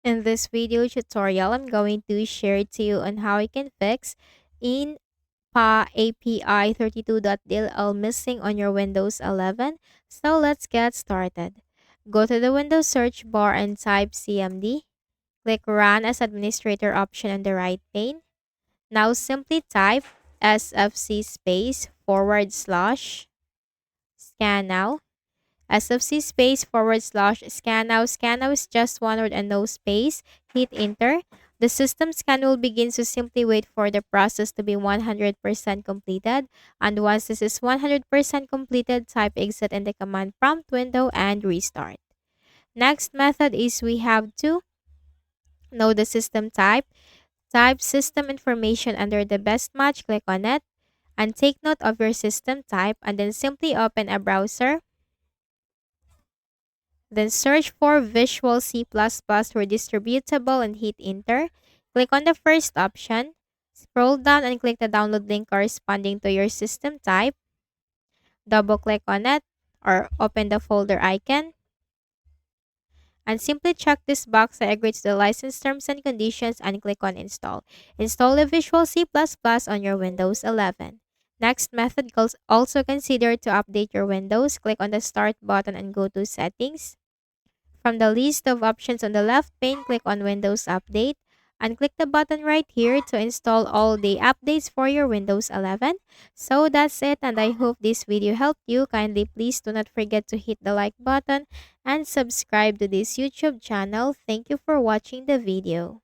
In this video tutorial, I'm going to share to you on how you can fix in PA API 32.dll missing on your Windows 11. So let's get started. Go to the Windows search bar and type CMD. Click Run as Administrator option on the right pane. Now simply type sfc space forward slash scan now. SFC space forward slash scan now. Scan now is just one word and no space. Hit enter. The system scan will begin, so simply wait for the process to be 100% completed. And once this is 100% completed, type exit in the command prompt window and restart. Next method is we have to know the system type. Type system information under the best match, click on it, and take note of your system type, and then simply open a browser. Then search for Visual C++ for distributable and hit enter. Click on the first option. Scroll down and click the download link corresponding to your system type. Double click on it or open the folder icon. And simply check this box that agrees to the license terms and conditions and click on install. Install the Visual C++ on your Windows 11. Next method also consider to update your Windows. Click on the start button and go to settings. From the list of options on the left pane, click on Windows Update and click the button right here to install all the updates for your Windows 11. So that's it, and I hope this video helped you. Kindly please do not forget to hit the like button and subscribe to this YouTube channel. Thank you for watching the video.